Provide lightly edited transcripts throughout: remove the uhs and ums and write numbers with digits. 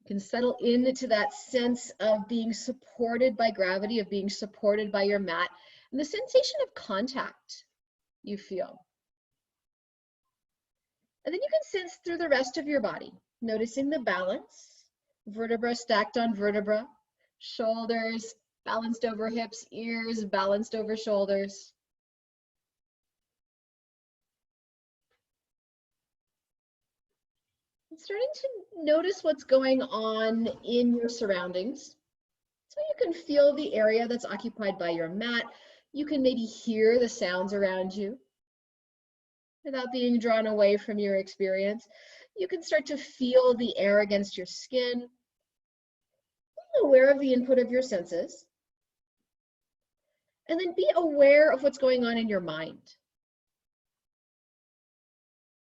can settle into that sense of being supported by gravity, of being supported by your mat, and the sensation of contact you feel. And then you can sense through the rest of your body, noticing the balance, vertebra stacked on vertebra, shoulders balanced over hips, ears balanced over shoulders. Starting to notice what's going on in your surroundings. So you can feel the area that's occupied by your mat. You can maybe hear the sounds around you without being drawn away from your experience. You can start to feel the air against your skin. Be aware of the input of your senses. And then be aware of what's going on in your mind.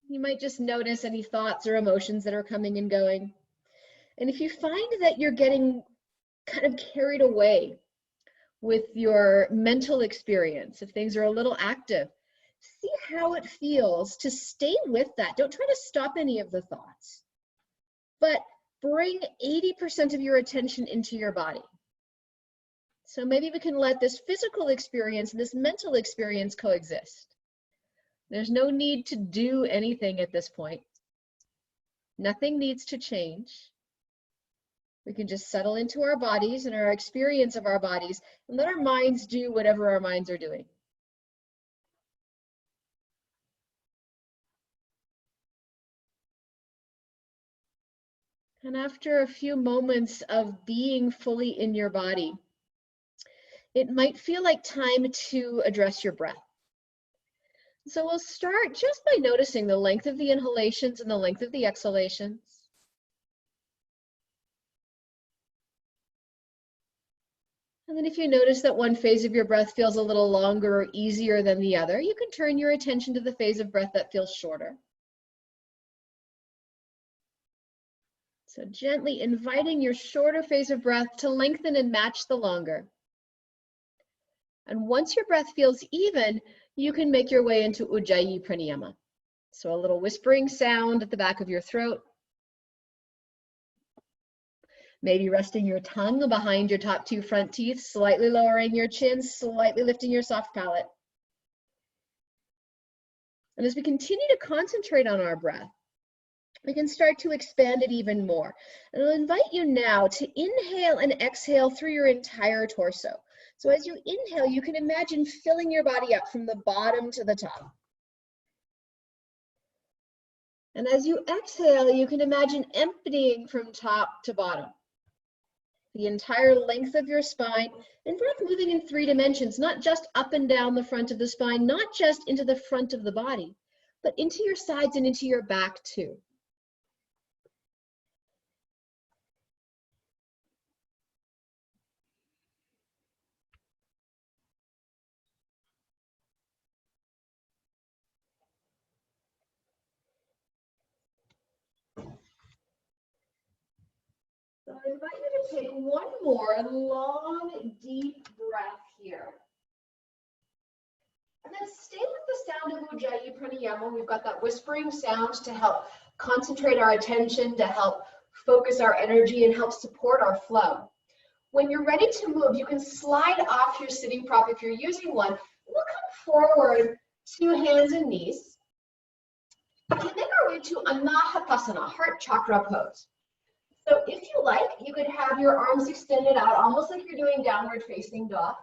You might just notice any thoughts or emotions that are coming and going. And if you find that you're getting kind of carried away with your mental experience, if things are a little active, see how it feels to stay with that. Don't try to stop any of the thoughts, but bring 80% of your attention into your body. So maybe we can let this physical experience and this mental experience coexist. There's no need to do anything at this point. Nothing needs to change. We can just settle into our bodies and our experience of our bodies and let our minds do whatever our minds are doing. And after a few moments of being fully in your body, it might feel like time to address your breath. So we'll start just by noticing the length of the inhalations and the length of the exhalations. And then if you notice that one phase of your breath feels a little longer or easier than the other, you can turn your attention to the phase of breath that feels shorter. So gently inviting your shorter phase of breath to lengthen and match the longer. And once your breath feels even, you can make your way into Ujjayi Pranayama. So a little whispering sound at the back of your throat. Maybe resting your tongue behind your top two front teeth, slightly lowering your chin, slightly lifting your soft palate. And as we continue to concentrate on our breath, we can start to expand it even more. And I'll invite you now to inhale and exhale through your entire torso. So as you inhale, you can imagine filling your body up from the bottom to the top. And as you exhale, you can imagine emptying from top to bottom. The entire length of your spine, and breath moving in 3 dimensions, not just up and down the front of the spine, not just into the front of the body, but into your sides and into your back too. So I invite you to take one more long, deep breath here. And then stay with the sound of Ujjayi Pranayama. We've got that whispering sound to help concentrate our attention, to help focus our energy and help support our flow. When you're ready to move, you can slide off your sitting prop if you're using one. We'll come forward to hands and knees. And make our way to Anahatasana, heart chakra pose. So if you like, you could have your arms extended out, almost like you're doing downward facing dog,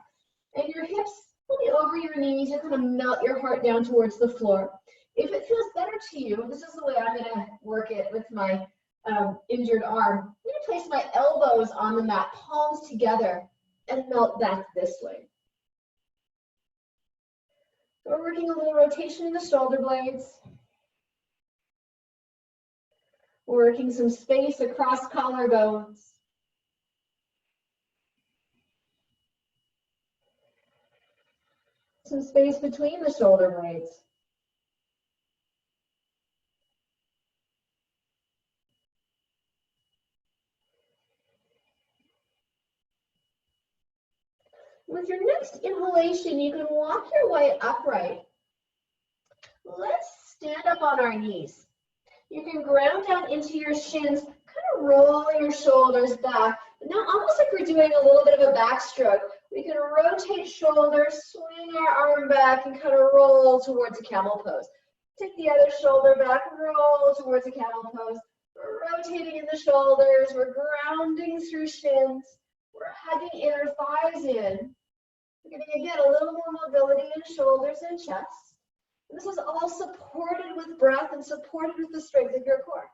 and your hips fully over your knees. You're going to melt your heart down towards the floor. If it feels better to you, this is the way I'm going to work it with my injured arm. I'm going to place my elbows on the mat, palms together, and melt back this way. So we're working a little rotation in the shoulder blades. We're working some space across collarbones. Some space between the shoulder blades. With your next inhalation, you can walk your way upright. Let's stand up on our knees. You can ground down into your shins, kind of rolling your shoulders back. Now, almost like we're doing a little bit of a backstroke, we can rotate shoulders, swing our arm back, and kind of roll towards a camel pose. Take the other shoulder back, roll towards a camel pose. We're rotating in the shoulders, we're grounding through shins, we're hugging inner thighs in. We're getting, again, a little more mobility in shoulders and chest. And this is all supported with breath and supported with the strength of your core.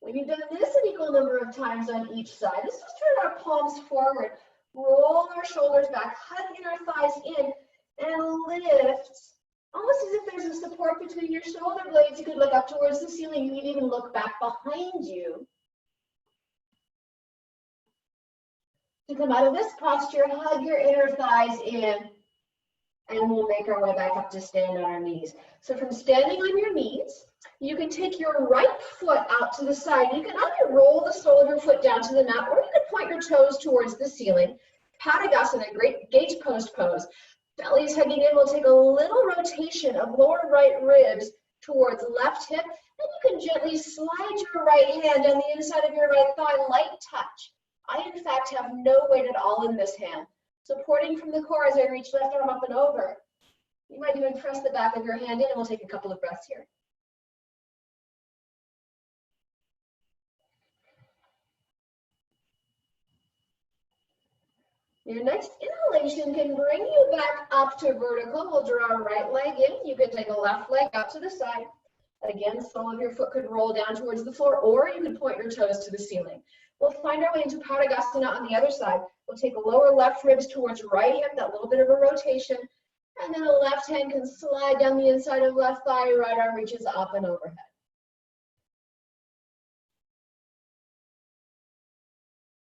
When you've done this an equal number of times on each side, let's just turn our palms forward, roll our shoulders back, hug inner thighs in, and lift. Almost as if there's a support between your shoulder blades. You could look up towards the ceiling. You can even look back behind you. To come out of this posture, hug your inner thighs in, and we'll make our way back up to stand on our knees. So from standing on your knees, you can take your right foot out to the side. You can either roll the sole of your foot down to the mat, or you can point your toes towards the ceiling. Padagosana, great gate post pose. Belly's hugging in. We'll take a little rotation of lower right ribs towards left hip, and you can gently slide your right hand down the inside of your right thigh, light touch. I, in fact, have no weight at all in this hand. Supporting from the core as I reach left arm up and over. You might even press the back of your hand in, and we'll take a couple of breaths here. Your next inhalation can bring you back up to vertical. We'll draw our right leg in. You can take a left leg out to the side. Again, sole of your foot could roll down towards the floor, or you can point your toes to the ceiling. We'll find our way into Padagosana on the other side. We'll take a lower left ribs towards right hip, that little bit of a rotation, and then the left hand can slide down the inside of left thigh, right arm reaches up and overhead.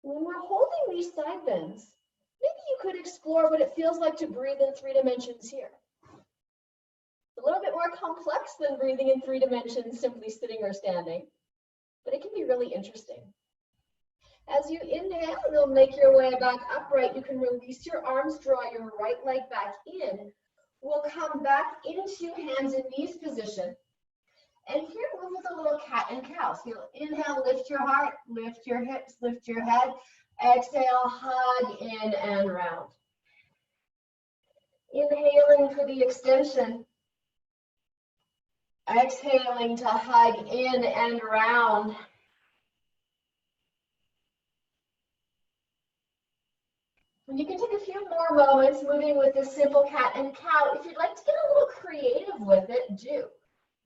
When we're holding these side bends, maybe you could explore what it feels like to breathe in 3 dimensions here. A little bit more complex than breathing in 3 dimensions, simply sitting or standing, but it can be really interesting. As you inhale, you'll make your way back upright. You can release your arms, draw your right leg back in. We'll come back into hands and knees position. And here, move with a little cat and cow. So you'll inhale, lift your heart, lift your hips, lift your head. Exhale, hug in and round. Inhaling for the extension. Exhaling to hug in and round. And you can take a few more moments moving with this simple cat and cow. If you'd like to get a little creative with it, do.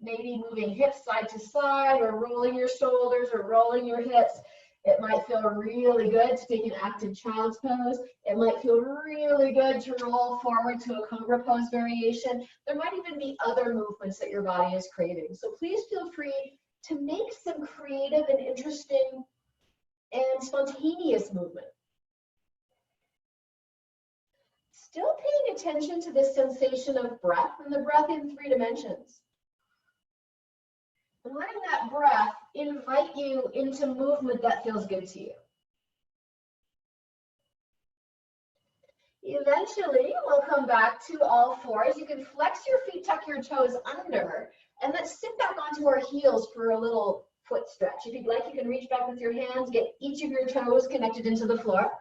Maybe moving hips side to side, or rolling your shoulders, or rolling your hips. It might feel really good to take an active child's pose. It might feel really good to roll forward to a cobra pose variation. There might even be other movements that your body is craving. So please feel free to make some creative and interesting and spontaneous movement. Still paying attention to this sensation of breath, and the breath in 3 dimensions. And letting that breath invite you into movement that feels good to you. Eventually, we'll come back to all fours. You can flex your feet, tuck your toes under, and let's sit back onto our heels for a little foot stretch. If you'd like, you can reach back with your hands, get each of your toes connected into the floor.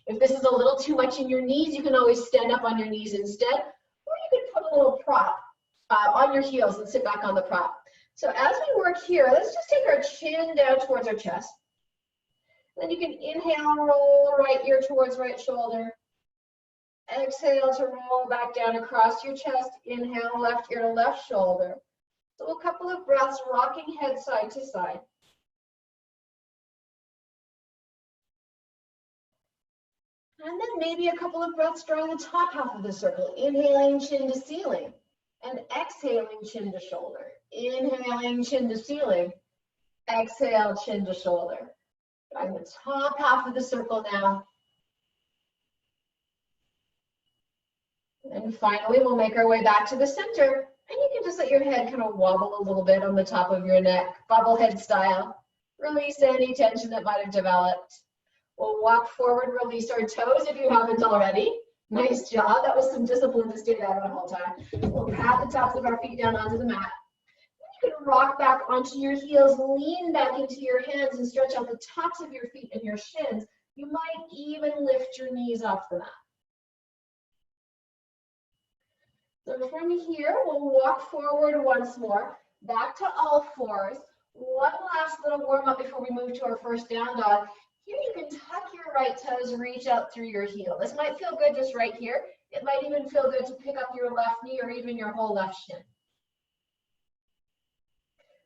If this is a little too much in your knees, you can always stand up on your knees instead, or you can put a little prop on your heels and sit back on the prop. So as we work here, let's just take our chin down towards our chest. Then you can inhale, roll right ear towards right shoulder. Exhale to roll back down across your chest. Inhale, left ear to left shoulder. So a couple of breaths, rocking head side to side. And then maybe a couple of breaths drawing the top half of the circle. Inhaling, chin to ceiling. And exhaling, chin to shoulder. Inhaling, chin to ceiling. Exhale, chin to shoulder. Drawing the top half of the circle now. And finally, we'll make our way back to the center. And you can just let your head kind of wobble a little bit on the top of your neck, bobblehead style. Release any tension that might have developed. We'll walk forward, release our toes if you haven't already. Nice job. That was some discipline to stay down the whole time. We'll pat the tops of our feet down onto the mat. You can rock back onto your heels, lean back into your hands and stretch out the tops of your feet and your shins. You might even lift your knees off the mat. So from here, we'll walk forward once more, back to all fours. One last little warm up before we move to our first down dog. Here you can tuck your right toes, reach out through your heel. This might feel good just right here. It might even feel good to pick up your left knee or even your whole left shin.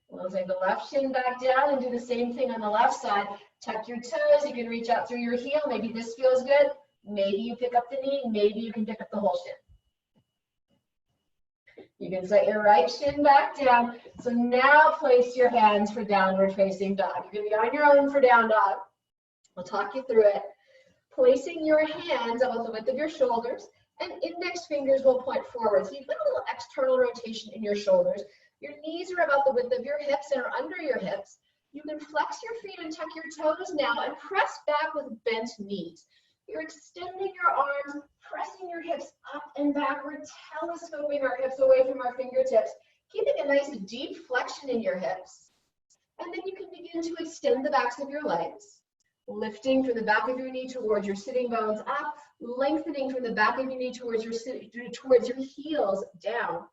We'll take the left shin back down and do the same thing on the left side. Tuck your toes, you can reach out through your heel. Maybe this feels good. Maybe you pick up the knee, maybe you can pick up the whole shin. You can set your right shin back down. So now place your hands for downward facing dog. You're gonna be on your own for down dog. I'll talk you through it. Placing your hands about the width of your shoulders and index fingers will point forward. So you've got a little external rotation in your shoulders. Your knees are about the width of your hips and are under your hips. You can flex your feet and tuck your toes now and press back with bent knees. You're extending your arms, pressing your hips up and back. We're telescoping our hips away from our fingertips, keeping a nice deep flexion in your hips. And then you can begin to extend the backs of your legs, lifting from the back of your knee towards your sitting bones up, lengthening from the back of your knee towards your heels down.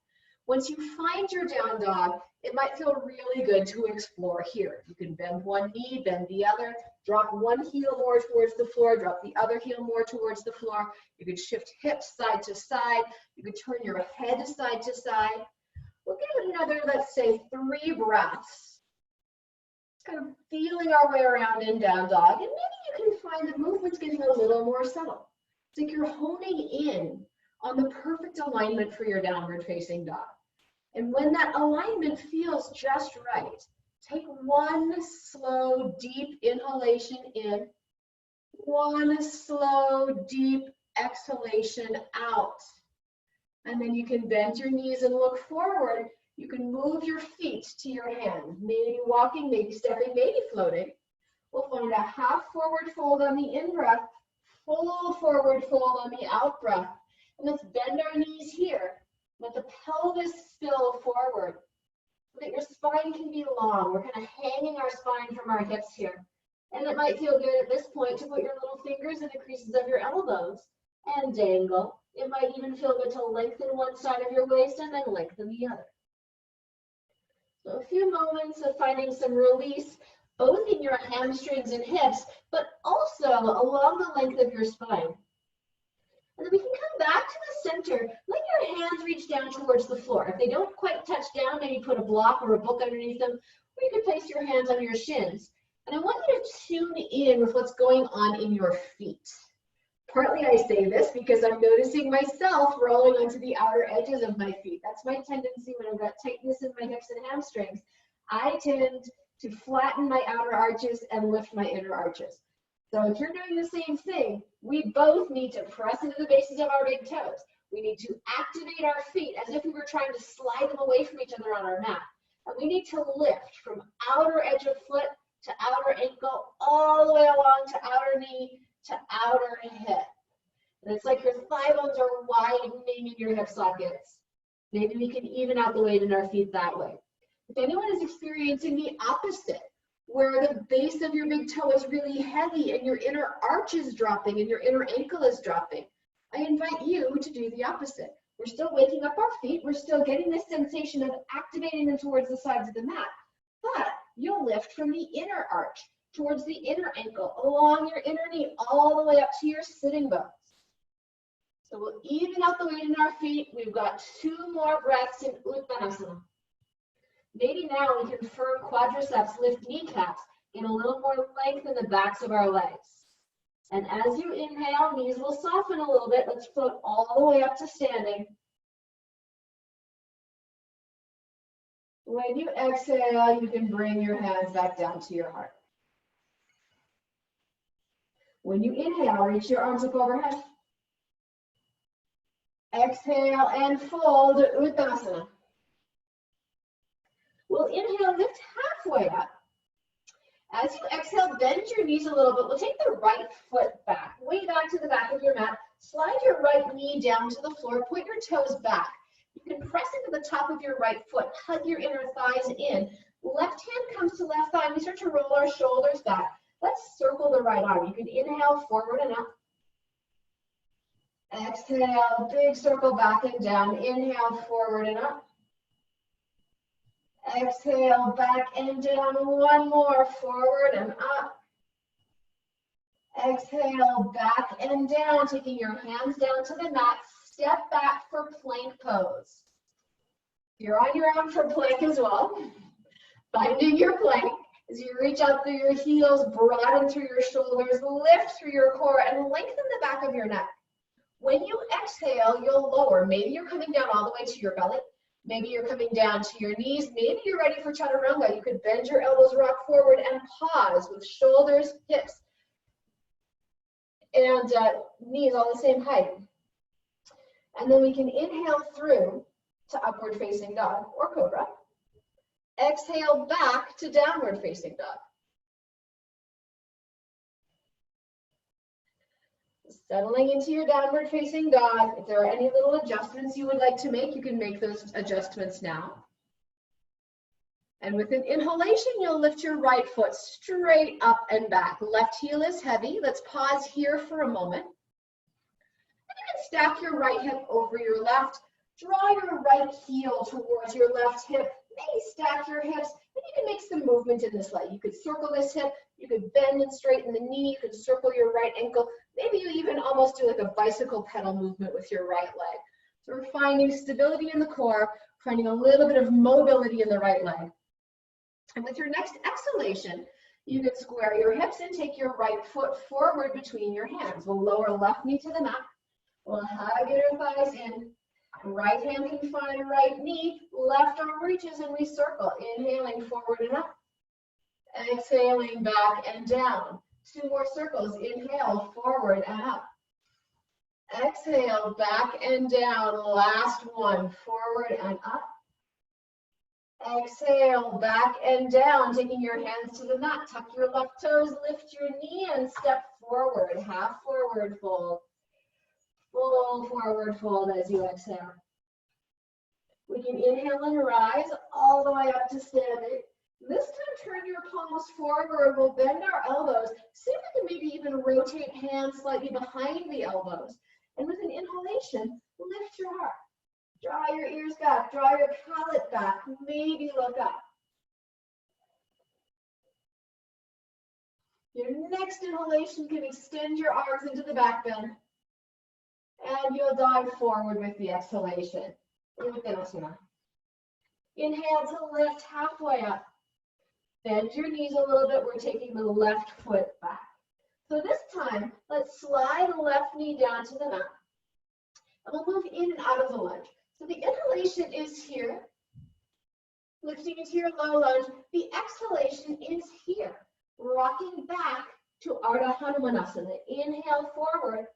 Once you find your down dog, it might feel really good to explore here. You can bend one knee, bend the other, drop one heel more towards the floor, drop the other heel more towards the floor. You can shift hips side to side. You can turn your head side to side. We'll give it another, let's say, 3 breaths. Kind of feeling our way around in down dog. And maybe you can find the movement's getting a little more subtle. It's like you're honing in on the perfect alignment for your downward facing dog. And when that alignment feels just right, take one slow, deep inhalation in, one slow, deep exhalation out. And then you can bend your knees and look forward. You can move your feet to your hands, maybe walking, maybe stepping, maybe floating. We'll find a half forward fold on the in-breath, full forward fold on the out-breath. And let's bend our knees here. Let the pelvis spill forward so that your spine can be long. We're kind of hanging our spine from our hips here. And it might feel good at this point to put your little fingers in the creases of your elbows and dangle. It might even feel good to lengthen one side of your waist and then lengthen the other. So a few moments of finding some release, both in your hamstrings and hips, but also along the length of your spine. And then we can come back to the center. Let your hands reach down towards the floor. If they don't quite touch down, maybe put a block or a book underneath them, or you can place your hands on your shins. And I want you to tune in with what's going on in your feet. Partly I say this because I'm noticing myself rolling onto the outer edges of my feet. That's my tendency when I've got tightness in my hips and hamstrings. I tend to flatten my outer arches and lift my inner arches. So if you're doing the same thing, we both need to press into the bases of our big toes. We need to activate our feet as if we were trying to slide them away from each other on our mat. And we need to lift from outer edge of foot to outer ankle, all the way along to outer knee to outer hip. And it's like your thigh bones are widening in your hip sockets. Maybe we can even out the weight in our feet that way. If anyone is experiencing the opposite, where the base of your big toe is really heavy and your inner arch is dropping and your inner ankle is dropping, I invite you to do the opposite. We're still waking up our feet. We're still getting this sensation of activating them towards the sides of the mat, but you'll lift from the inner arch towards the inner ankle, along your inner knee, all the way up to your sitting bones. So we'll even out the weight in our feet. We've got 2 more breaths in Uttanasana. Maybe now we can firm quadriceps, lift kneecaps, get a little more length in the backs of our legs. And as you inhale, knees will soften a little bit. Let's float all the way up to standing. When you exhale, you can bring your hands back down to your heart. When you inhale, reach your arms up overhead. Exhale and fold Uttanasana. We'll inhale, lift halfway up. As you exhale, bend your knees a little bit. We'll take the right foot back, way back to the back of your mat. Slide your right knee down to the floor. Point your toes back. You You can press into the top of your right foot, hug your inner thighs in. Left hand comes to left thigh, and we start to roll our shoulders back. Let's circle the right arm. You can inhale forward and up. Exhale, big circle back and down. Inhale forward and up. Exhale, back and down. One more, forward and up. Exhale, back and down, taking your hands down to the mat. Step back for plank pose. You're on your own for plank as well. Finding your plank as you reach out through your heels, broaden through your shoulders, lift through your core, and lengthen the back of your neck. When you exhale, you'll lower. Maybe you're coming down all the way to your belly. Maybe you're coming down to your knees. Maybe you're ready for Chaturanga. You could bend your elbows, rock forward, and pause with shoulders, hips, and knees all the same height. And then we can inhale through to upward facing dog or cobra. Exhale back to downward facing dog. Settling into your downward facing dog. If there are any little adjustments you would like to make, you can make those adjustments now. And with an inhalation, you'll lift your right foot straight up and back. Left heel is heavy. Let's pause here for a moment. And you can stack your right hip over your left. Draw your right heel towards your left hip. Maybe stack your hips. Maybe you can make some movement in this leg. You could circle this hip. You could bend and straighten the knee. You could circle your right ankle. Maybe you even almost do like a bicycle pedal movement with your right leg. So we're finding stability in the core, finding a little bit of mobility in the right leg. And with your next exhalation, you can square your hips and take your right foot forward between your hands. We'll lower left knee to the mat. We'll hug your thighs in. Right hand can find right knee. Left arm reaches and we circle. Inhaling forward and up. Exhaling back and down. 2 more circles. Inhale forward and up. Exhale back and down. Last one. Forward and up. Exhale, back and down, taking your hands to the mat. Tuck your left toes, lift your knee, and step forward. Half forward fold. Full forward fold as you exhale. We can inhale and rise all the way up to standing. This time, turn your palms forward. We'll bend our elbows. See if we can maybe even rotate hands slightly behind the elbows. And with an inhalation, lift your heart. Draw your ears back, draw your palate back, maybe look up. Your next inhalation can extend your arms into the back bend. And you'll dive forward with the exhalation. Uttanasana. Inhale to lift halfway up. Bend your knees a little bit. We're taking the left foot back. So this time, let's slide the left knee down to the mat. And we'll move in and out of the lunge. So the inhalation is here, lifting into your low lunge. The exhalation is here, rocking back to Ardha Hanumanasana. Inhale forward.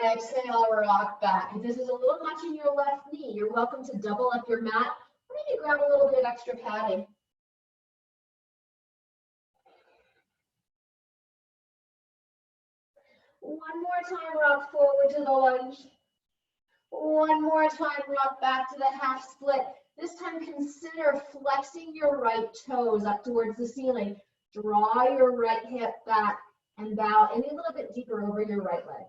Exhale, rock back. If this is a little much in your left knee, you're welcome to double up your mat, or maybe grab a little bit of extra padding. One more time, rock forward to the lunge. One more time, rock back to the half split. This time, consider flexing your right toes up towards the ceiling. Draw your right hip back and bow any little bit deeper over your right leg.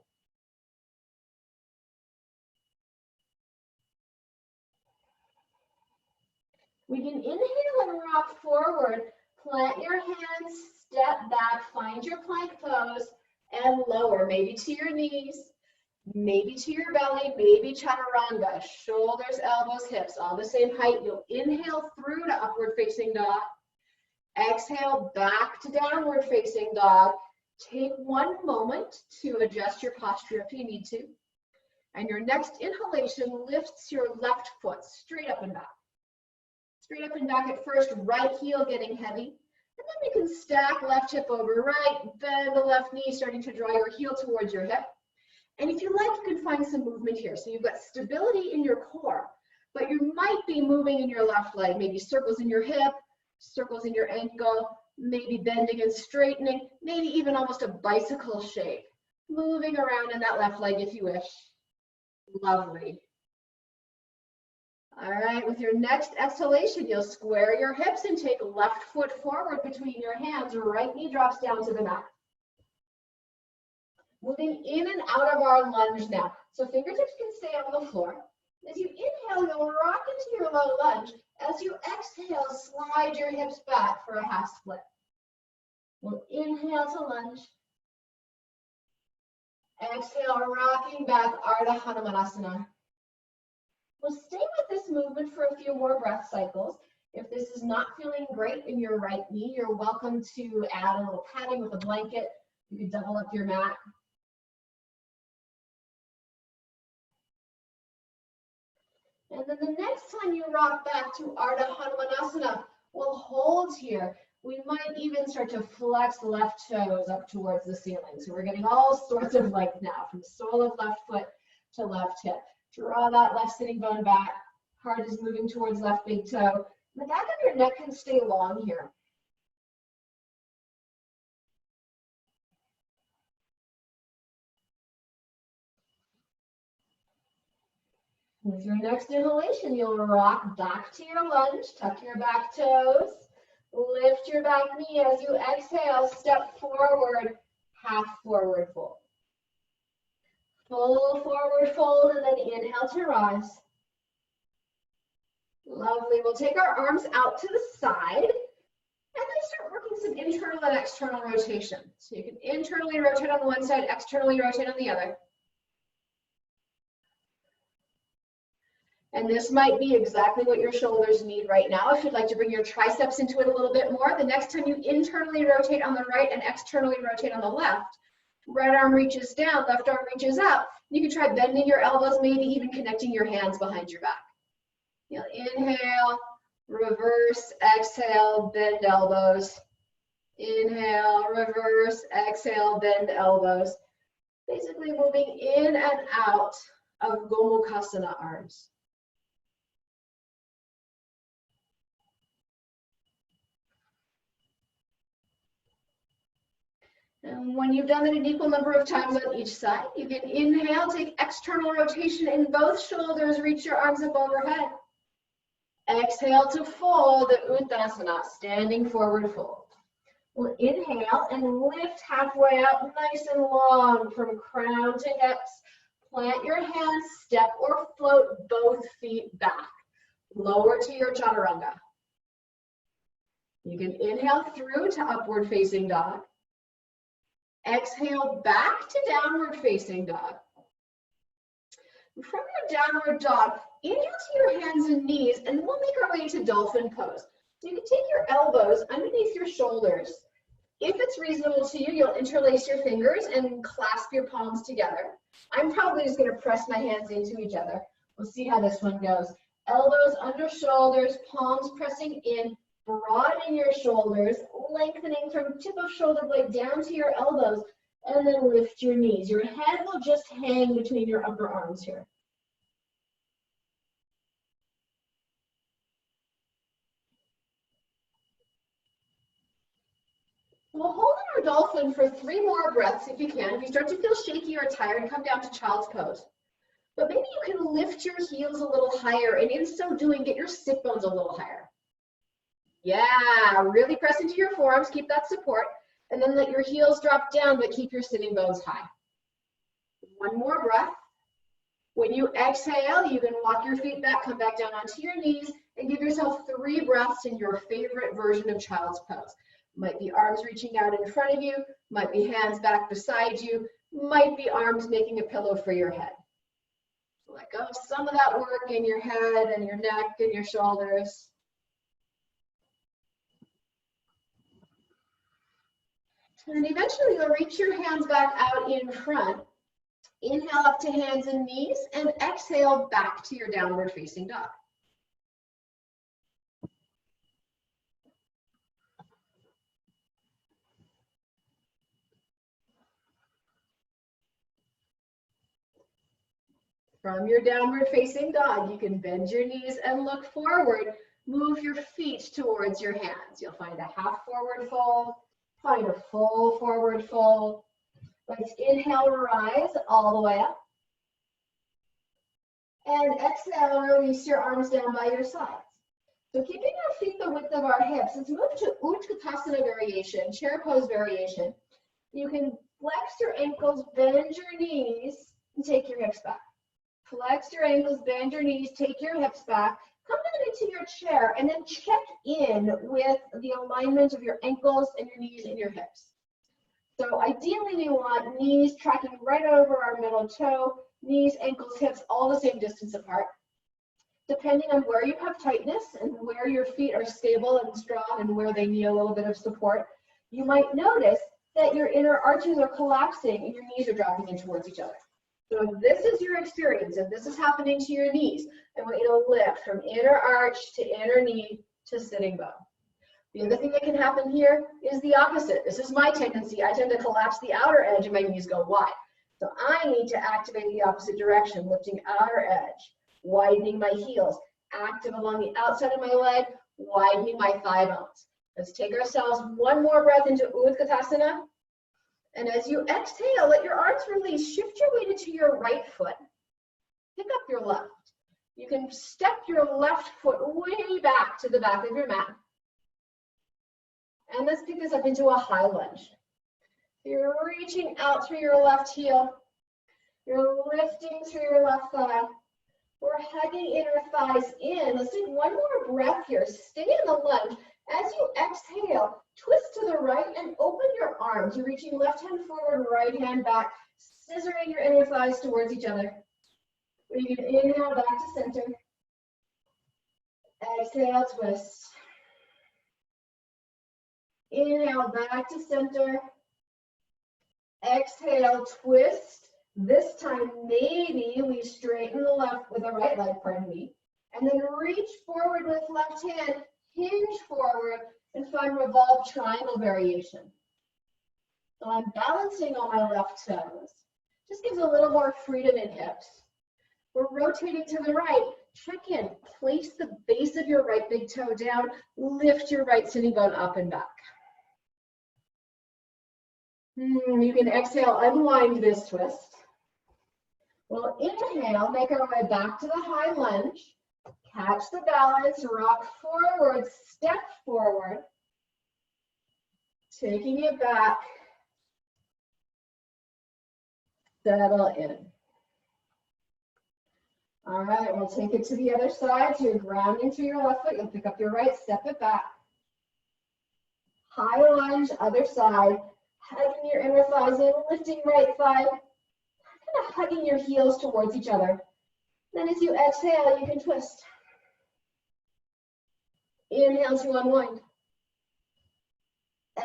We can inhale and rock forward. Plant your hands, step back, find your plank pose, and lower, maybe to your knees. Maybe to your belly, maybe Chaturanga, shoulders, elbows, hips, all the same height. You'll inhale through to upward facing dog. Exhale back to downward facing dog. Take one moment to adjust your posture if you need to. And your next inhalation lifts your left foot straight up and back. Straight up and back at first, right heel getting heavy. And then we can stack left hip over right, bend the left knee, starting to draw your heel towards your hip. And if you like, you can find some movement here. So you've got stability in your core, but you might be moving in your left leg, maybe circles in your hip, circles in your ankle, maybe bending and straightening, maybe even almost a bicycle shape, moving around in that left leg if you wish. Lovely. All right, with your next exhalation, you'll square your hips and take left foot forward between your hands. Right knee drops down to the mat. Moving in and out of our lunge now. So fingertips can stay on the floor. As you inhale, you'll rock into your low lunge. As you exhale, slide your hips back for a half split. We'll inhale to lunge. Exhale, rocking back, Ardha Hanumanasana. We'll stay with this movement for a few more breath cycles. If this is not feeling great in your right knee, you're welcome to add a little padding with a blanket. You can double up your mat. And then the next time you rock back to Ardha Hanumanasana, we'll hold here. We might even start to flex left toes up towards the ceiling. So we're getting all sorts of length now, from sole of left foot to left hip. Draw that left sitting bone back. Heart is moving towards left big toe. The back of your neck can stay long here. With your next inhalation, you'll rock back to your lunge. Tuck your back toes. Lift your back knee as you exhale. Step forward, half forward fold. Full forward fold, and then inhale to rise. Lovely. We'll take our arms out to the side and then start working some internal and external rotation. So you can internally rotate on the one side, externally rotate on the other. And this might be exactly what your shoulders need right now. If you'd like to bring your triceps into it a little bit more, the next time you internally rotate on the right and externally rotate on the left, right arm reaches down, left arm reaches up. You can try bending your elbows, maybe even connecting your hands behind your back. You'll inhale, reverse, exhale, bend elbows. Inhale, reverse, exhale, bend elbows. Basically moving in and out of Gomukhasana arms. And when you've done it an equal number of times on each side, you can inhale, take external rotation in both shoulders, reach your arms up overhead. Exhale to fold at Uttanasana, standing forward fold. We'll inhale and lift halfway up, nice and long from crown to hips. Plant your hands, step or float both feet back. Lower to your Chaturanga. You can inhale through to upward facing dog. Exhale back to downward facing dog. From your downward dog, inhale to your hands and knees, and then we'll make our way to Dolphin Pose. So you can take your elbows underneath your shoulders. If it's reasonable to you, you'll interlace your fingers and clasp your palms together. I'm probably just going to press my hands into each other. We'll see how this one goes. Elbows under shoulders, palms pressing in, broadening your shoulders, lengthening from tip of shoulder blade down to your elbows, and then lift your knees. Your head will just hang between your upper arms here. We'll hold in our dolphin for 3 more breaths if you can. If you start to feel shaky or tired, come down to child's pose. But maybe you can lift your heels a little higher, and in so doing, get your sit bones a little higher. Yeah, really press into your forearms, keep that support, and then let your heels drop down, but keep your sitting bones high. 1 more breath. When you exhale, you can walk your feet back, come back down onto your knees, and give yourself 3 breaths in your favorite version of child's pose. Might be arms reaching out in front of you, might be hands back beside you, might be arms making a pillow for your head. Let go of some of that work in your head and your neck and your shoulders. And eventually you'll reach your hands back out in front. Inhale up to hands and knees, and exhale back to your downward facing dog. From your downward facing dog, you can bend your knees and look forward. Move your feet towards your hands. You'll find a half forward fold, find a full forward fold. Let's inhale, rise all the way up. And exhale, release your arms down by your sides. So keeping our feet the width of our hips, let's move to Utkatasana variation, chair pose variation. You can flex your ankles, bend your knees, and take your hips back. Flex your ankles, bend your knees, take your hips back. Come down into your chair and then check in with the alignment of your ankles and your knees and your hips. So ideally we want knees tracking right over our middle toe, knees, ankles, hips, all the same distance apart. Depending on where you have tightness and where your feet are stable and strong and where they need a little bit of support, you might notice that your inner arches are collapsing and your knees are dropping in towards each other. So if this is your experience, if this is happening to your knees, I want you to lift from inner arch to inner knee to sitting bone. The other thing that can happen here is the opposite. This is my tendency. I tend to collapse the outer edge and my knees go wide. So I need to activate the opposite direction, lifting outer edge, widening my heels, active along the outside of my leg, widening my thigh bones. Let's take ourselves one more breath into Utkatasana. And as you exhale, let your arms release. Shift your weight into your right foot. Pick up your left. You can step your left foot way back to the back of your mat. And let's pick this up into a high lunge. You're reaching out through your left heel. You're lifting through your left thigh. We're hugging inner thighs in. Let's take one more breath here. Stay in the lunge. As you exhale, twist to the right and open your arms. You're reaching left hand forward, right hand back, scissoring your inner thighs towards each other. You can inhale back to center. Exhale, twist. Inhale back to center. Exhale, twist. This time, maybe we straighten the left with the right leg, pardon me, and then reach forward with left hand, hinge forward, and find revolved triangle variation. So I'm balancing on my left toes. Just gives a little more freedom in hips. We're rotating to the right. Check in. Place the base of your right big toe down. Lift your right sitting bone up and back. You can exhale, unwind this twist. We'll inhale, make our way back to the high lunge. Catch the balance, rock forward, step forward. Taking it back. Settle in. All right, we'll take it to the other side. So you're grounding to your left foot. You'll pick up your right, step it back. High lunge, other side. Hugging your inner thighs in, lifting right thigh. Kind of hugging your heels towards each other. Then as you exhale, you can twist. Inhale to unwind.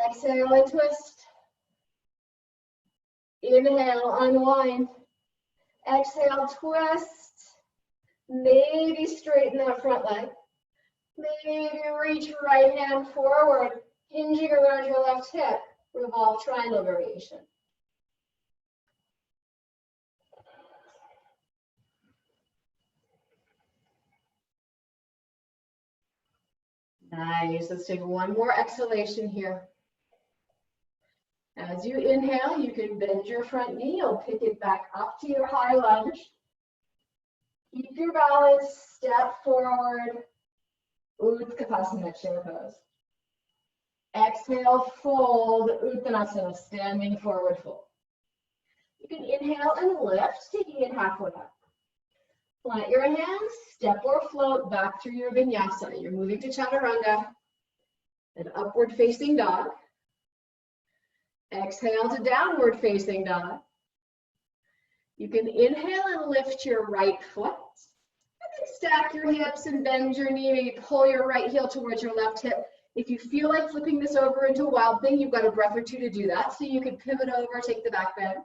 Exhale and twist. Inhale, unwind. Exhale, twist. Maybe straighten that front leg. Maybe reach right hand forward, hinging around your left hip. Revolve triangle variation. Nice. Let's take one more exhalation here. As you inhale, you can bend your front knee. You'll pick it back up to your high lunge. Keep your balance. Step forward. Utkatasana, chair pose. Exhale, fold. Uttanasana, standing forward fold. You can inhale and lift, taking it halfway up. Plant your hands, step or float back through your vinyasa. You're moving to Chaturanga, an upward facing dog. Exhale to downward facing dog. You can inhale and lift your right foot. And then stack your hips and bend your knee. Maybe pull your right heel towards your left hip. If you feel like flipping this over into a wild thing, you've got a breath or two to do that. So you can pivot over, take the back bend.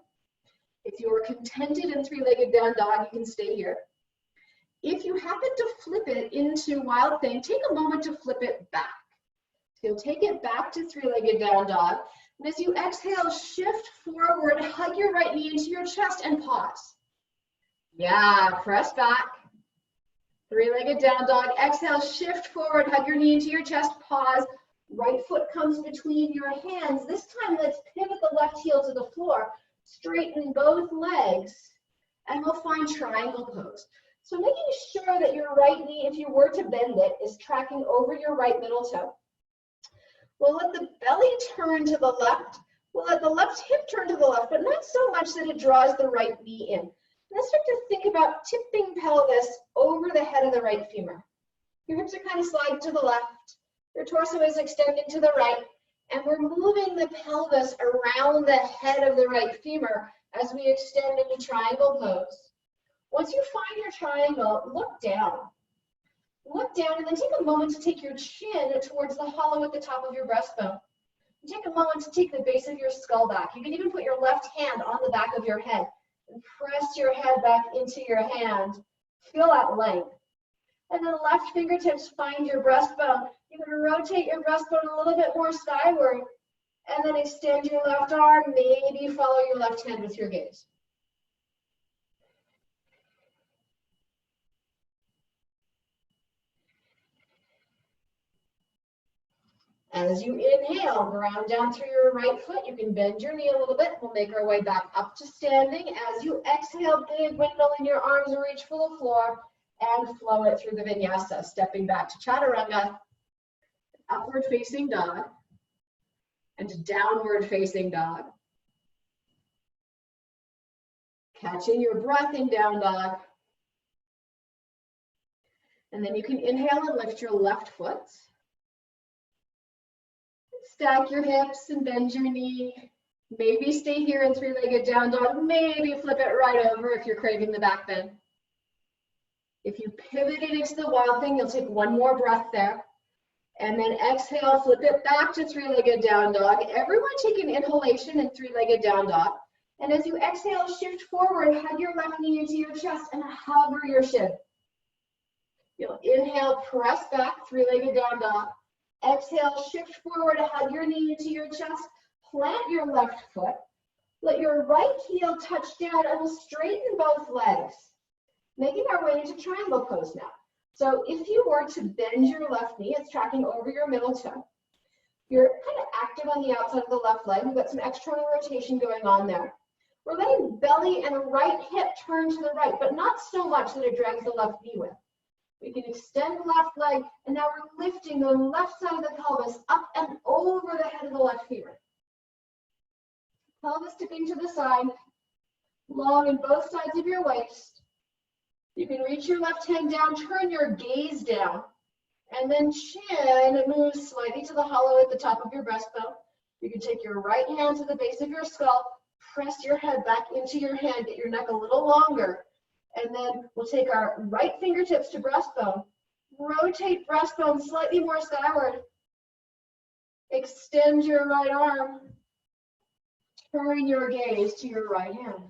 If you're contented in three-legged down dog, you can stay here. If you happen to flip it into wild thing, take a moment to flip it back. So you'll take it back to three-legged down dog. And as you exhale, shift forward, hug your right knee into your chest and pause. Yeah, press back. Three-legged down dog. Exhale, shift forward, hug your knee into your chest, pause. Right foot comes between your hands. This time, let's pivot the left heel to the floor. Straighten both legs, and we'll find triangle pose. So making sure that your right knee, if you were to bend it, is tracking over your right middle toe. We'll let the belly turn to the left. We'll let the left hip turn to the left, but not so much that it draws the right knee in. Let's start to think about tipping pelvis over the head of the right femur. Your hips are kind of sliding to the left. Your torso is extending to the right. And we're moving the pelvis around the head of the right femur as we extend into triangle pose. Once you find your triangle, look down. Look down and then take a moment to take your chin towards the hollow at the top of your breastbone. Take a moment to take the base of your skull back. You can even put your left hand on the back of your head and press your head back into your hand. Feel that length. And then left fingertips find your breastbone. You can rotate your breastbone a little bit more skyward. And then extend your left arm. Maybe follow your left hand with your gaze. As you inhale, ground down through your right foot. You can bend your knee a little bit. We'll make our way back up to standing. As you exhale, big windmill in your arms, reach for the floor and flow it through the vinyasa. Stepping back to Chaturanga, upward facing dog, and downward facing dog. Catching your breath in down dog. And then you can inhale and lift your left foot. Stack your hips and bend your knee. Maybe stay here in three-legged down dog. Maybe flip it right over if you're craving the back bend. If you pivoted into the wild thing, you'll take one more breath there. And then exhale, flip it back to three-legged down dog. Everyone take an inhalation in three-legged down dog. And as you exhale, shift forward, hug your left knee into your chest and hover your shin. You'll inhale, press back, three-legged down dog. Exhale, shift forward, hug your knee into your chest, plant your left foot. Let your right heel touch down and we'll straighten both legs. Making our way into triangle pose now. So if you were to bend your left knee, it's tracking over your middle toe. You're kind of active on the outside of the left leg. We've got some external rotation going on there. We're letting belly and right hip turn to the right, but not so much that it drags the left knee with. We can extend the left leg, and now we're lifting the left side of the pelvis up and over the head of the left femur. Pelvis tipping to the side, long in both sides of your waist. You can reach your left hand down, turn your gaze down, and then chin moves slightly to the hollow at the top of your breastbone. You can take your right hand to the base of your skull, press your head back into your hand, get your neck a little longer. And then we'll take our right fingertips to breastbone, rotate breastbone slightly more skyward, extend your right arm, turn your gaze to your right hand.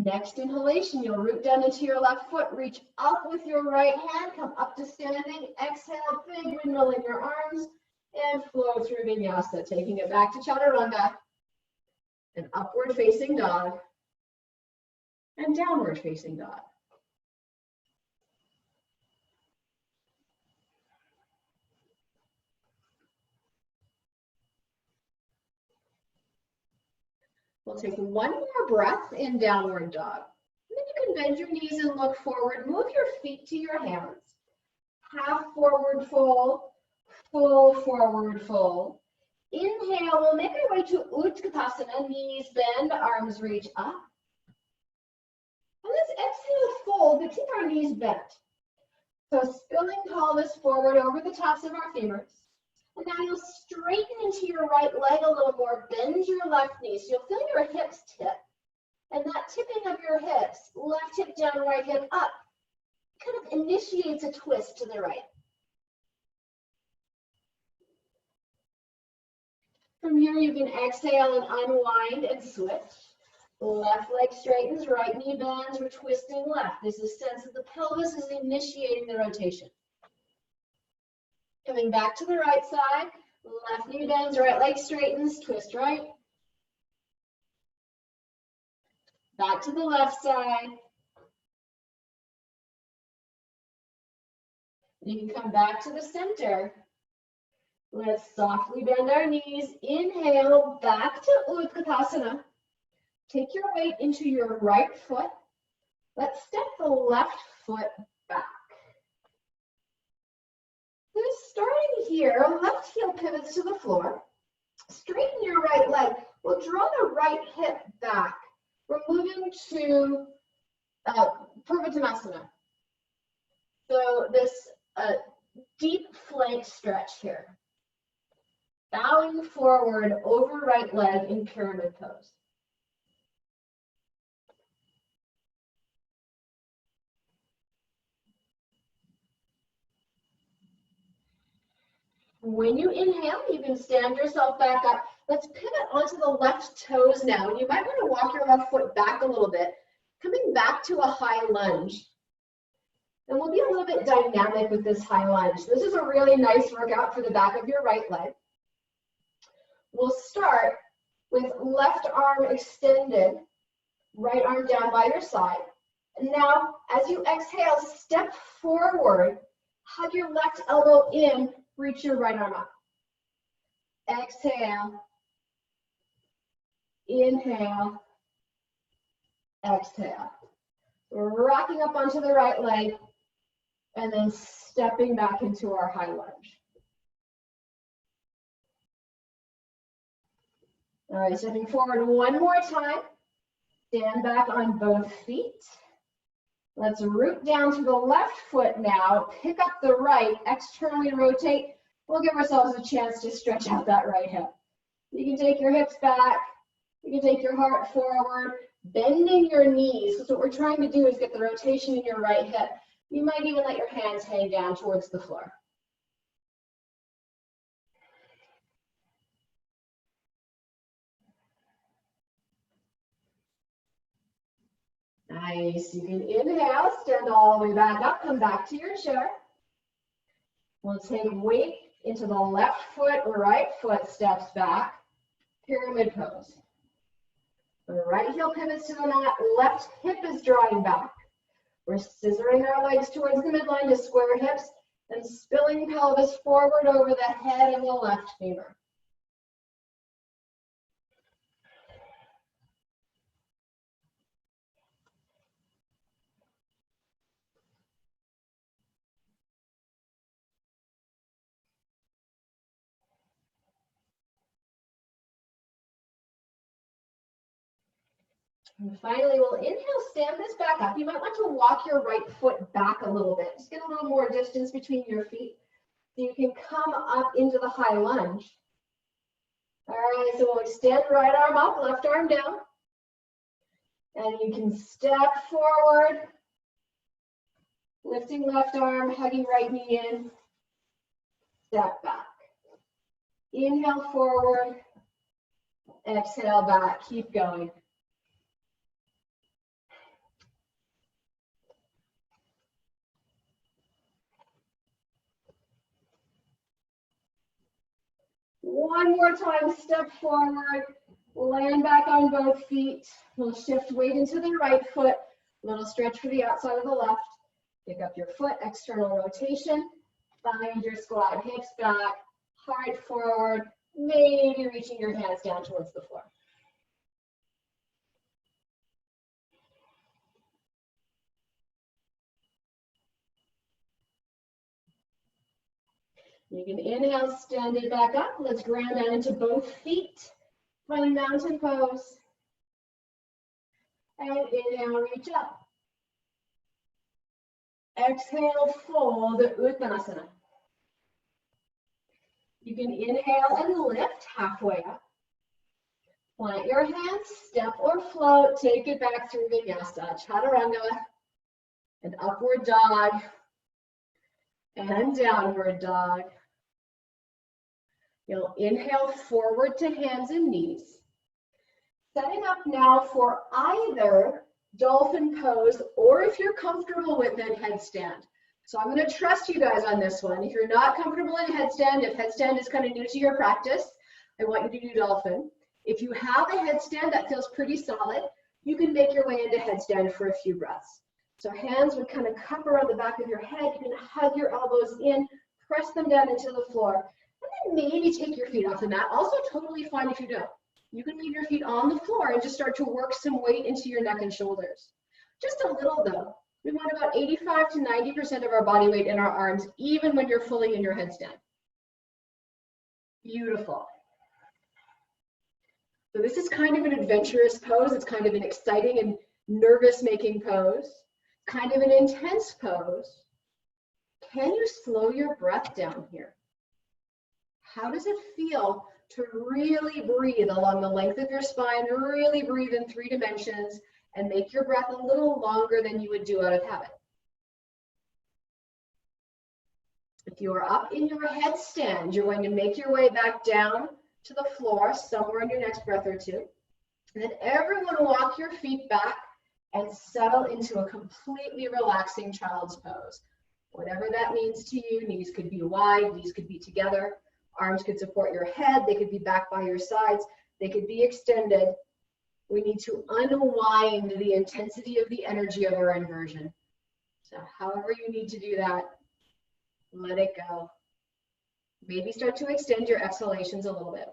Next inhalation, you'll root down into your left foot, reach up with your right hand, come up to standing, exhale, big windmill in your arms, and flow through vinyasa, taking it back to Chaturanga, an upward facing dog, and downward facing dog. We'll take one more breath in downward dog. And then you can bend your knees and look forward. Move your feet to your hands. Half forward fold, full forward fold. Inhale, we'll make our way to Utkatasana, knees bend, arms reach up. And let's exhale, fold, but keep our knees bent. So spilling pelvis forward over the tops of our femurs. And now you'll straighten into your right leg a little more, bend your left knee. So you'll feel your hips tip. And that tipping of your hips, left hip down, right hip up, kind of initiates a twist to the right. From here, you can exhale and unwind and switch. Left leg straightens, right knee bends, we're twisting left. There's a sense that the pelvis is initiating the rotation. Coming back to the right side, left knee bends, right leg straightens, twist right. Back to the left side. You can come back to the center. Let's softly bend our knees. Inhale, back to Utkatasana. Take your weight into your right foot. Let's step the left foot back. Then starting here, left heel pivots to the floor. Straighten your right leg. We'll draw the right hip back. We're moving to Pranayama. So this deep flank stretch here. Bowing forward over right leg in pyramid pose. When you inhale, you can stand yourself back up. Let's pivot onto the left toes now. And you might want to walk your left foot back a little bit, coming back to a high lunge. And we'll be a little bit dynamic with this high lunge. This is a really nice workout for the back of your right leg. We'll start with left arm extended, right arm down by your side. And now, as you exhale, step forward, hug your left elbow in, reach your right arm up. Exhale, inhale, exhale. We're rocking up onto the right leg and then stepping back into our high lunge. All right, stepping forward one more time. Stand back on both feet. Let's root down to the left foot now. Pick up the right, externally rotate. We'll give ourselves a chance to stretch out that right hip. You can take your hips back. You can take your heart forward, bending your knees. So what we're trying to do is get the rotation in your right hip. You might even let your hands hang down towards the floor. Nice. You can inhale, stand all the way back up, come back to your chair. We'll take weight into the left foot, right foot steps back, pyramid pose. The right heel pivots to the mat, left hip is drawing back. We're scissoring our legs towards the midline to square hips and spilling pelvis forward over the head of the left femur. And finally, we'll inhale, stand this back up. You might want to walk your right foot back a little bit. Just get a little more distance between your feet so you can come up into the high lunge. All right, so we'll extend right arm up, left arm down. And you can step forward, lifting left arm, hugging right knee in, step back. Inhale forward, exhale back, keep going. One more time, step forward, land back on both feet. We'll shift weight into the right foot, little stretch for the outside of the left. Pick up your foot, external rotation, find your squat, hips back, heart forward, maybe reaching your hands down towards the floor. You can inhale, stand it back up. Let's ground down into both feet. Find mountain pose. And inhale, reach up. Exhale, fold, Uttanasana. You can inhale and lift halfway up. Plant your hands, step or float, take it back through Vinyasa, Chaturanga, and upward dog, and downward dog. You'll inhale forward to hands and knees. Setting up now for either dolphin pose, or if you're comfortable with it, headstand. So I'm going to trust you guys on this one. If you're not comfortable in headstand, if headstand is kind of new to your practice, I want you to do dolphin. If you have a headstand that feels pretty solid, you can make your way into headstand for a few breaths. So hands would kind of cup around the back of your head. You can hug your elbows in, press them down into the floor, and then maybe take your feet off the mat. Also totally fine if you don't. You can leave your feet on the floor and just start to work some weight into your neck and shoulders. Just a little though. We want about 85 to 90% of our body weight in our arms, even when you're fully in your headstand. Beautiful. So this is kind of an adventurous pose. It's kind of an exciting and nervous-making pose. Kind of an intense pose. Can you slow your breath down here? How does it feel to really breathe along the length of your spine, really breathe in 3 dimensions, and make your breath a little longer than you would do out of habit? If you are up in your headstand, you're going to make your way back down to the floor somewhere in your next breath or two. And then everyone walk your feet back and settle into a completely relaxing child's pose. Whatever that means to you, knees could be wide, knees could be together, arms could support your head, they could be back by your sides, they could be extended. We need to unwind the intensity of the energy of our inversion. So however you need to do that, let it go. Maybe start to extend your exhalations a little bit.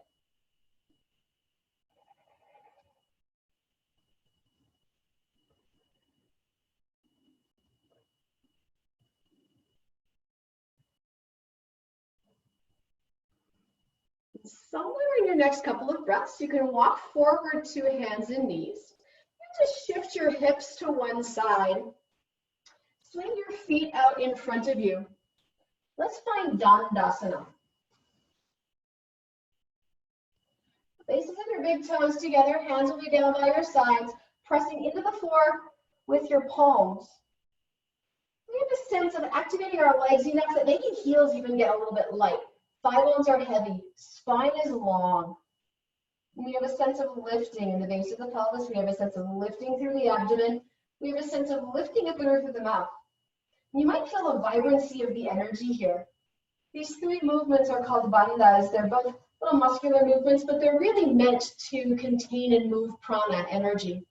Somewhere in your next couple of breaths, you can walk forward to hands and knees. And just shift your hips to one side. Swing your feet out in front of you. Let's find Dandasana. Bases of your big toes together, hands will be down by your sides, pressing into the floor with your palms. We have a sense of activating our legs enough that maybe heels even get a little bit light. Thigh bones are heavy, spine is long. We have a sense of lifting in the base of the pelvis. We have a sense of lifting through the abdomen. We have a sense of lifting at the roof of the mouth. You might feel a vibrancy of the energy here. These 3 movements are called bandhas. They're both little muscular movements, but they're really meant to contain and move prana, energy.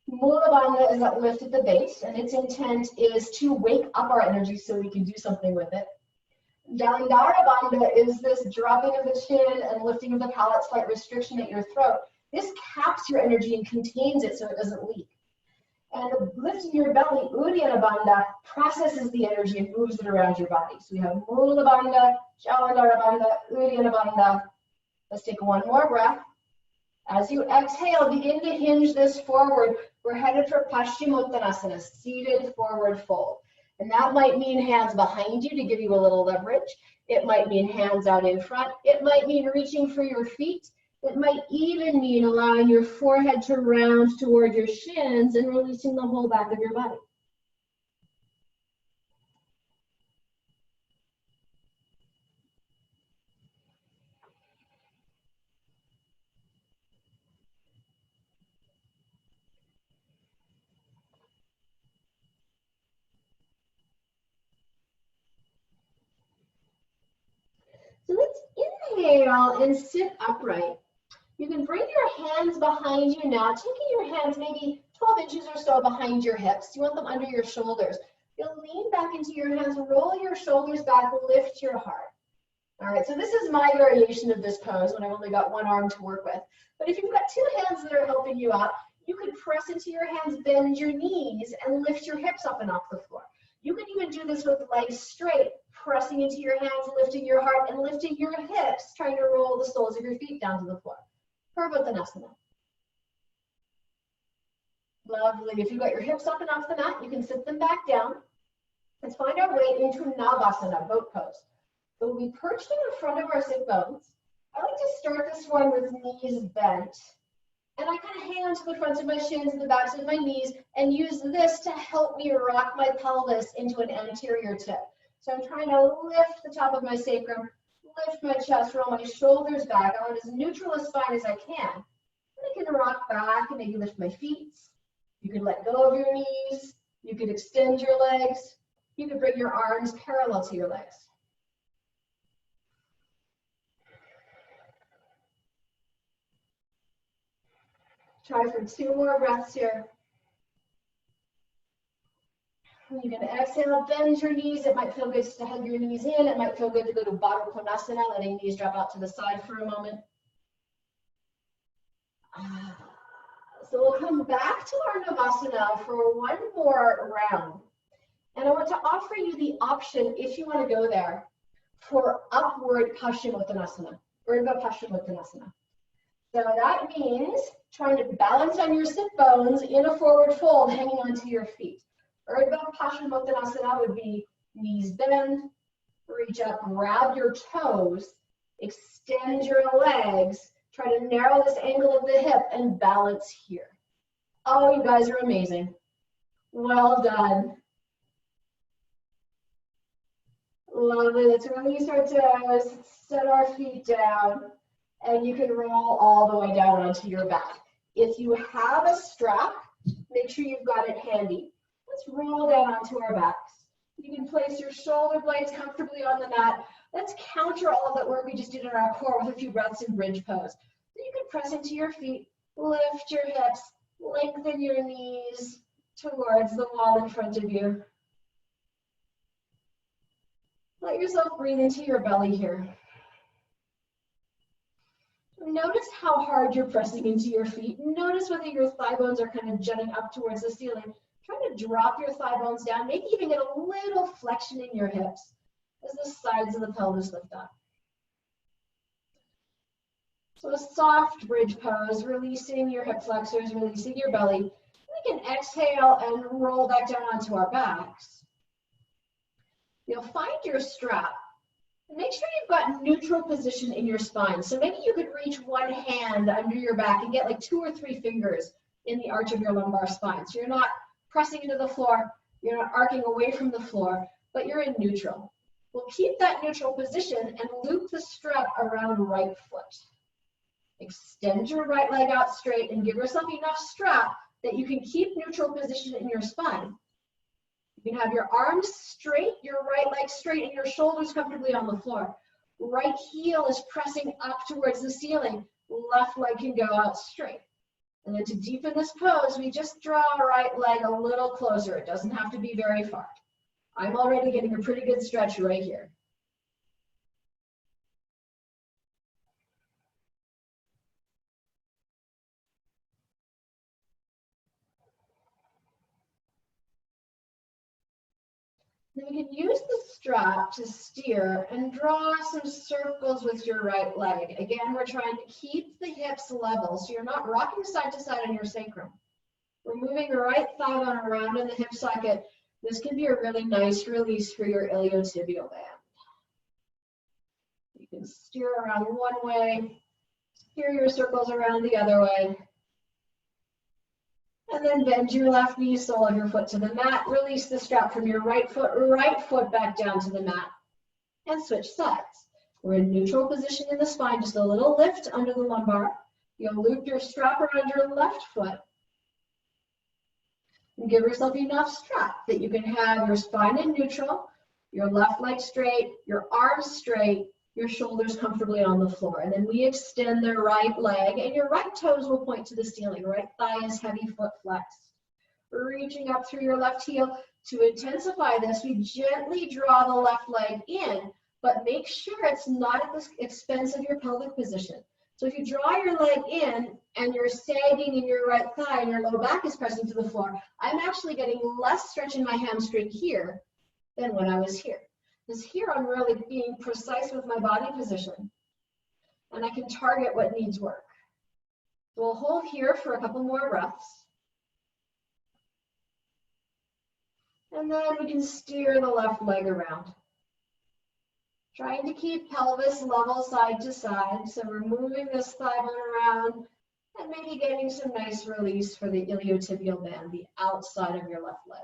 Mula bandha is that lift at the base, and its intent is to wake up our energy so we can do something with it. Jalandhara bandha is this dropping of the chin and lifting of the palate, slight restriction at your throat. This caps your energy and contains it so it doesn't leak. And lifting your belly, Uddiyana bandha, processes the energy and moves it around your body. So we have Mula bandha, Jalandhara bandha, Uddiyana bandha. Let's take one more breath. As you exhale, begin to hinge this forward. We're headed for Paschimottanasana, seated forward fold. And that might mean hands behind you to give you a little leverage. It might mean hands out in front. It might mean reaching for your feet. It might even mean allowing your forehead to round toward your shins and releasing the whole back of your body. So let's inhale and sit upright. You can bring your hands behind you now, taking your hands maybe 12 inches or so behind your hips. You want them under your shoulders. You'll lean back into your hands, roll your shoulders back, lift your heart. All right, so this is my variation of this pose when I've only got one arm to work with. But if you've got 2 hands that are helping you out, you can press into your hands, bend your knees, and lift your hips up and off the floor. You can even do this with legs straight, pressing into your hands, lifting your heart, and lifting your hips, trying to roll the soles of your feet down to the floor. Pranayama. Lovely. If you've got your hips up and off the mat, you can sit them back down. Let's find our way into Navasana, boat pose. So we'll be perched in the front of our sit bones. I like to start this one with knees bent. And I kind of hang on to the fronts of my shins and the backs of my knees and use this to help me rock my pelvis into an anterior tip. So I'm trying to lift the top of my sacrum, lift my chest, roll my shoulders back. I want as neutral a spine as I can. And I can rock back and maybe lift my feet. You can let go of your knees. You can extend your legs. You can bring your arms parallel to your legs. Try for 2 more breaths here. You can exhale, bend your knees. It might feel good to hug your knees in. It might feel good to go to Paschimottanasana, letting knees drop out to the side for a moment. So we'll come back to our Navasana for one more round. And I want to offer you the option, if you want to go there, for upward Paschimottanasana, Urdhva Paschimottanasana. So that means trying to balance on your sit bones in a forward fold, hanging onto your feet. Urdhva Paschimottanasana would be knees bend, reach up, grab your toes, extend your legs, try to narrow this angle of the hip and balance here. Oh, you guys are amazing. Well done. Lovely. Let's release our toes, set our feet down, and you can roll all the way down onto your back. If you have a strap, make sure you've got it handy. Let's roll down onto our backs. You can place your shoulder blades comfortably on the mat. Let's counter all of that work we just did in our core with a few breaths in bridge pose. So you can press into your feet, lift your hips, lengthen your knees towards the wall in front of you. Let yourself breathe into your belly here. Notice how hard you're pressing into your feet. Notice whether your thigh bones are kind of jutting up towards the ceiling. Try to drop your thigh bones down. Maybe even get a little flexion in your hips as the sides of the pelvis lift up. So a soft bridge pose, releasing your hip flexors, releasing your belly. We can exhale and roll back down onto our backs. You'll find your strap. Make sure you've got neutral position in your spine. So maybe you could reach one hand under your back and get like 2 or 3 fingers in the arch of your lumbar spine. So you're not pressing into the floor, you're not arcing away from the floor, but you're in neutral. We'll keep that neutral position and loop the strap around right foot. Extend your right leg out straight and give yourself enough strap that you can keep neutral position in your spine. You can have your arms straight, your right leg straight, and your shoulders comfortably on the floor. Right heel is pressing up towards the ceiling. Left leg can go out straight. And then to deepen this pose, we just draw our right leg a little closer. It doesn't have to be very far. I'm already getting a pretty good stretch right here. Then you can use the strap to steer and draw some circles with your right leg. Again, we're trying to keep the hips level so you're not rocking side to side on your sacrum. We're moving the right thigh bone around in the hip socket. This can be a really nice release for your iliotibial band. You can steer around one way, steer your circles around the other way. And then bend your left knee, sole of your foot to the mat. Release the strap from your right foot back down to the mat. And switch sides. We're in neutral position in the spine, just a little lift under the lumbar. You'll loop your strap around your left foot. And give yourself enough strap that you can have your spine in neutral, your left leg straight, your arms straight, your shoulders comfortably on the floor. And then we extend the right leg and your right toes will point to the ceiling. Right thigh is heavy, foot flexed. Reaching up through your left heel. To intensify this, we gently draw the left leg in, but make sure it's not at the expense of your pelvic position. So if you draw your leg in and you're sagging in your right thigh and your low back is pressing to the floor, I'm actually getting less stretch in my hamstring here than when I was here. Because here I'm really being precise with my body position and I can target what needs work. So we'll hold here for a couple more breaths. And then we can steer the left leg around. Trying to keep pelvis level side to side. So we're moving this thigh bone around and maybe getting some nice release for the iliotibial band, the outside of your left leg.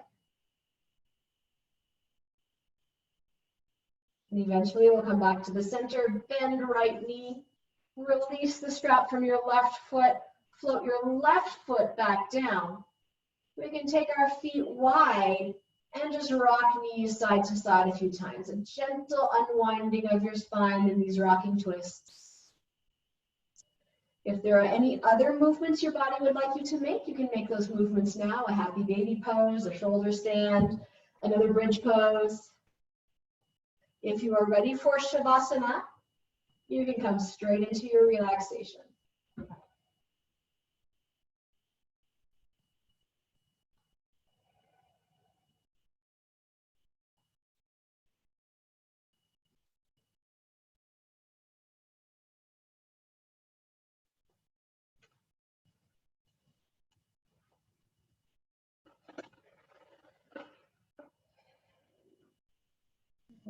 And eventually we'll come back to the center, bend right knee, release the strap from your left foot, float your left foot back down. We can take our feet wide and just rock knees side to side a few times. A gentle unwinding of your spine in these rocking twists. If there are any other movements your body would like you to make, you can make those movements now. A happy baby pose, a shoulder stand, Another bridge pose. If you are ready for Shavasana, you can come straight into your relaxation.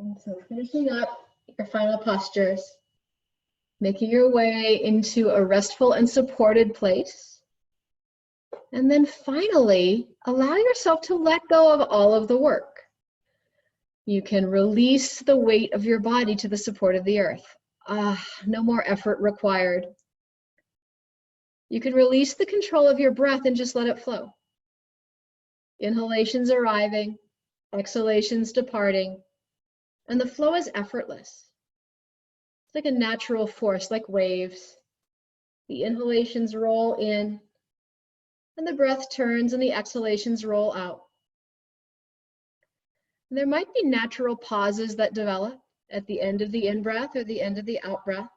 And so finishing up your final postures, making your way into a restful and supported place. And then finally, allow yourself to let go of all of the work. You can release the weight of your body to the support of the earth. No more effort required. You can release the control of your breath and just let it flow. Inhalations arriving, exhalations departing, and the flow is effortless. It's like a natural force, like waves. The inhalations roll in, and the breath turns and the exhalations roll out. There might be natural pauses that develop at the end of the in-breath or the end of the out-breath.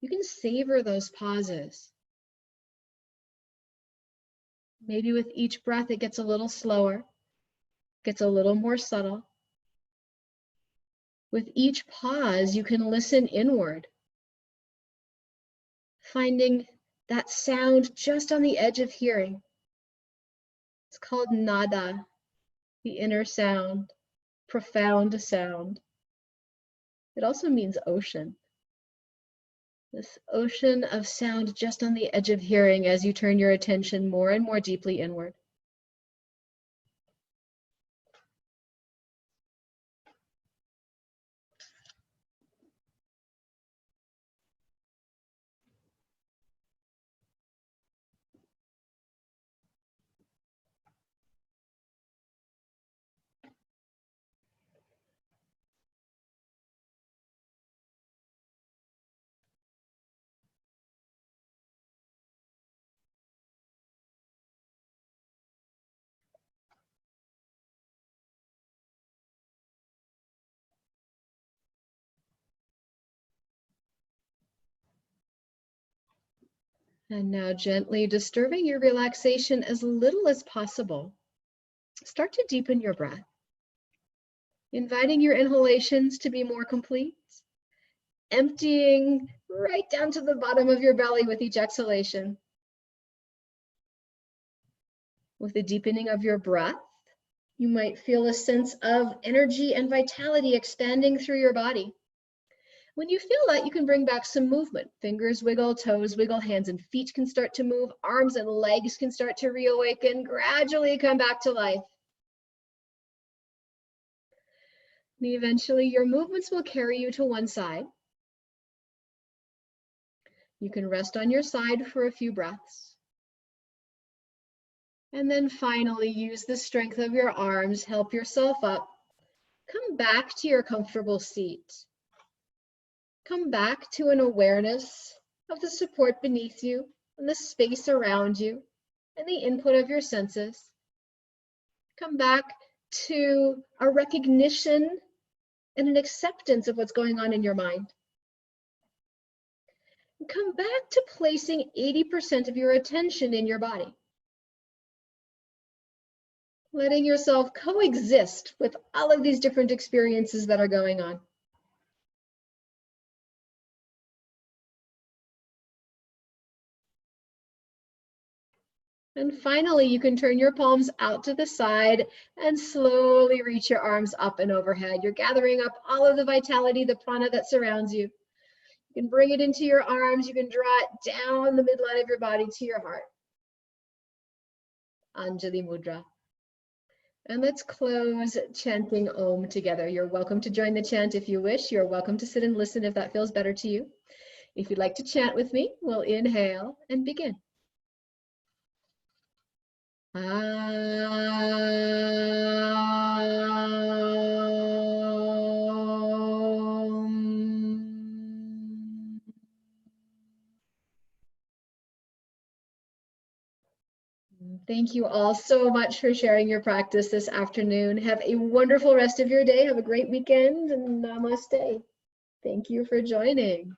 You can savor those pauses. Maybe with each breath it gets a little slower, gets a little more subtle. With each pause, you can listen inward, finding that sound just on the edge of hearing. It's called nada, the inner sound, profound sound. It also means ocean. This ocean of sound just on the edge of hearing as you turn your attention more and more deeply inward. And now gently disturbing your relaxation as little as possible. Start to deepen your breath, inviting your inhalations to be more complete, emptying right down to the bottom of your belly with each exhalation. With the deepening of your breath, you might feel a sense of energy and vitality expanding through your body. When you feel that, you can bring back some movement. Fingers wiggle, toes wiggle, hands and feet can start to move, arms and legs can start to reawaken, gradually come back to life. And eventually, your movements will carry you to one side. You can rest on your side for a few breaths. And then finally, use the strength of your arms, help yourself up. Come back to your comfortable seat. Come back to an awareness of the support beneath you and the space around you and the input of your senses. Come back to a recognition and an acceptance of what's going on in your mind. Come back to placing 80% of your attention in your body. Letting yourself coexist with all of these different experiences that are going on. And finally, you can turn your palms out to the side and slowly reach your arms up and overhead. You're gathering up all of the vitality, the prana that surrounds you. You can bring it into your arms. You can draw it down the midline of your body to your heart. Anjali Mudra. And let's close chanting Om together. You're welcome to join the chant if you wish. You're welcome to sit and listen if that feels better to you. If you'd like to chant with me, we'll inhale and begin. Thank you all so much for sharing your practice this afternoon. Have a wonderful rest of your day. Have a great weekend and namaste. Thank you for joining.